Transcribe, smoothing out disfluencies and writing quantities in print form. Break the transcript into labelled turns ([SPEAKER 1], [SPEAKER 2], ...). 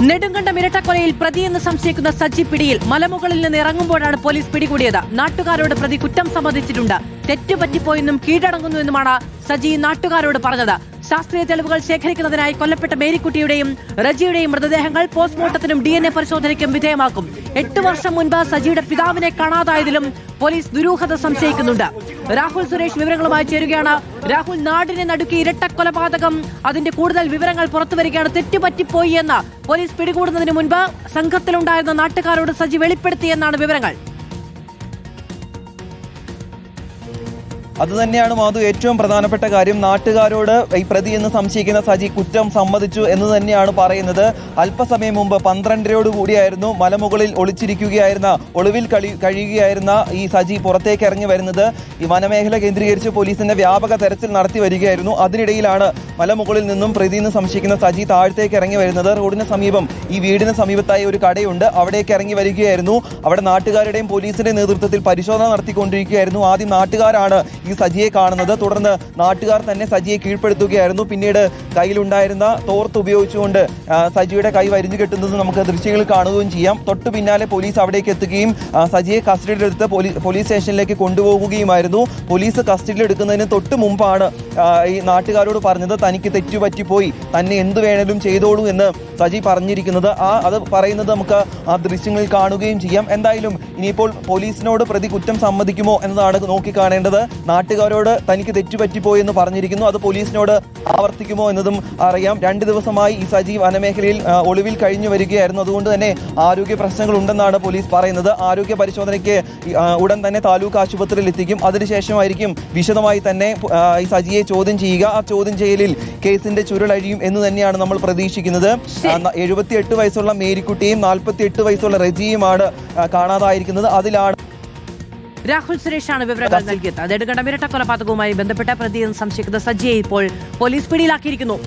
[SPEAKER 1] നെടുങ്കണ്ടം ഇരട്ടക്കൊലയിൽ പ്രതിയെന്ന് സംശയിക്കുന്ന സജി പിടിയിൽ. മലമുകളിൽ നിന്ന് ഇറങ്ങുമ്പോഴാണ് പോലീസ് പിടികൂടിയത്. നാട്ടുകാരോട് പ്രതി കുറ്റം സമ്മതിച്ചിട്ടുണ്ട്. തെറ്റുപറ്റിപ്പോയെന്നും കീഴടങ്ങുന്നുവെന്നുമാണ് സജി നാട്ടുകാരോട് പറഞ്ഞത്. ശാസ്ത്രീയ തെളിവുകൾ ശേഖരിക്കുന്നതിനായി കൊല്ലപ്പെട്ട മേരിക്കുട്ടിയുടെയും റജിയുടെയും മൃതദേഹങ്ങൾ പോസ്റ്റ്മോർട്ടത്തിനും DNA പരിശോധനയ്ക്കും വിധേയമാക്കും. 8 വർഷം മുൻപ് സജിയുടെ പിതാവിനെ കാണാതായതിലും പോലീസ് ദുരൂഹത സംശയിക്കുന്നുണ്ട്. രാഹുൽ സുരേഷ് വിവരങ്ങളുമായി ചേരുകയാണ്. രാഹുൽ, നാടിനെ നടുക്കി ഇരട്ടക്കൊലപാതകം, അതിന്റെ കൂടുതൽ വിവരങ്ങൾ പുറത്തുവരികയാണ്. തെറ്റുപറ്റിപ്പോയി എന്ന് പോലീസ് പിടികൂടുന്നതിന് മുൻപ് സംഘത്തിലുണ്ടായിരുന്ന നാട്ടുകാരോട് സജി വെളിപ്പെടുത്തിയെന്നാണ് വിവരങ്ങൾ.
[SPEAKER 2] അതുതന്നെയാണ് മാധു ഏറ്റവും പ്രധാനപ്പെട്ട കാര്യം. നാട്ടുകാരോട് ഈ പ്രതി എന്ന് സംശയിക്കുന്ന സജി കുറ്റം സമ്മതിച്ചു എന്ന് തന്നെയാണ് പറയുന്നത്. അല്പസമയം മുമ്പ് 12:30 കൂടിയായിരുന്നു മലമുകളിൽ ഒളിച്ചിരിക്കുകയായിരുന്ന, ഒളിവിൽ കഴിയുകയായിരുന്ന ഈ സജി പുറത്തേക്ക് ഇറങ്ങി വരുന്നത്. ഈ വനമേഖല കേന്ദ്രീകരിച്ച് പോലീസിന്റെ വ്യാപക തെരച്ചിൽ നടത്തി വരികയായിരുന്നു. അതിനിടയിലാണ് മലമുകളിൽ നിന്നും പ്രതി എന്ന് സംശയിക്കുന്ന സജി താഴത്തേക്ക് ഇറങ്ങി വരുന്നത്. റോഡിന് സമീപം, ഈ വീടിന് സമീപത്തായി ഒരു കടയുണ്ട്, അവിടേക്ക് ഇറങ്ങി വരികയായിരുന്നു. അവിടെ നാട്ടുകാരുടെയും പോലീസിന്റെ നേതൃത്വത്തിൽ പരിശോധന നടത്തിക്കൊണ്ടിരിക്കുകയായിരുന്നു. ആദ്യം നാട്ടുകാരാണ് ഈ സജിയെ കാണുന്നത്. തുടർന്ന് നാട്ടുകാർ തന്നെ സജിയെ കീഴ്പ്പെടുത്തുകയായിരുന്നു. പിന്നീട് കയ്യിലുണ്ടായിരുന്ന തോർത്ത് ഉപയോഗിച്ചുകൊണ്ട് സജിയുടെ കൈ വരിഞ്ഞു കെട്ടുന്നത് നമുക്ക് ദൃശ്യങ്ങളിൽ കാണുകയും ചെയ്യാം. തൊട്ടു പിന്നാലെ പോലീസ് അവിടേക്ക് എത്തുകയും സജിയെ കസ്റ്റഡിയിലെടുത്ത് പോലീസ് സ്റ്റേഷനിലേക്ക് കൊണ്ടുപോകുകയുമായിരുന്നു. പോലീസ് കസ്റ്റഡിയിലെടുക്കുന്നതിന് തൊട്ട് മുമ്പാണ് ഈ നാട്ടുകാരോട് പറഞ്ഞത് തനിക്ക് തെറ്റുപറ്റിപ്പോയി, തന്നെ എന്ത് വേണേലും ചെയ്തോളൂ എന്ന് സജി പറഞ്ഞിരിക്കുന്നത്. അത് പറയുന്നത് നമുക്ക് ആ ദൃശ്യങ്ങളിൽ കാണുകയും ചെയ്യാം. എന്തായാലും ഇനിയിപ്പോൾ പോലീസിനോട് പ്രതി കുറ്റം സമ്മതിക്കുമോ എന്നതാണ് നോക്കിക്കാണേണ്ടത്. നാട്ടുകാരോട് തനിക്ക് തെറ്റുപറ്റിപ്പോയി എന്ന് പറഞ്ഞിരിക്കുന്നു. അത് പോലീസിനോട് ആവർത്തിക്കുമോ എന്നതും അറിയാം. 2 ദിവസമായി ഈ സജി വനമേഖലയിൽ ഒളിവിൽ കഴിഞ്ഞു വരികയായിരുന്നു. അതുകൊണ്ട് തന്നെ ആരോഗ്യ പ്രശ്നങ്ങൾ ഉണ്ടെന്നാണ് പോലീസ് പറയുന്നത്. ആരോഗ്യ പരിശോധനയ്ക്ക് ഉടൻ തന്നെ താലൂക്ക് ആശുപത്രിയിൽ എത്തിക്കും. അതിനുശേഷമായിരിക്കും വിശദമായി തന്നെ ഈ സജിയെ ചോദ്യം ചെയ്യുക. ആ ചോദ്യം ചെയ്യലിൽ കേസിന്റെ ചുരുളഴിയും എന്ന് തന്നെയാണ് നമ്മൾ പ്രതീക്ഷിക്കുന്നത്. 78 വയസ്സുള്ള മേരിക്കുട്ടിയും 48 വയസ്സുള്ള റജിയുമാണ് കാണാതായിരിക്കുന്നത്. അതിലാണ്
[SPEAKER 1] രാഹുൽ സുരേഷാണ് വിവരങ്ങൾ നൽകിയത്. നെടുങ്കണ്ടം ഇരട്ടക്കൊലപാതകവുമായി ബന്ധപ്പെട്ട പ്രതിയെന്ന് സംശയിക്കുന്ന സജിയെ ഇപ്പോൾ പോലീസ് പിടിയിലാക്കിയിരിക്കുന്നു.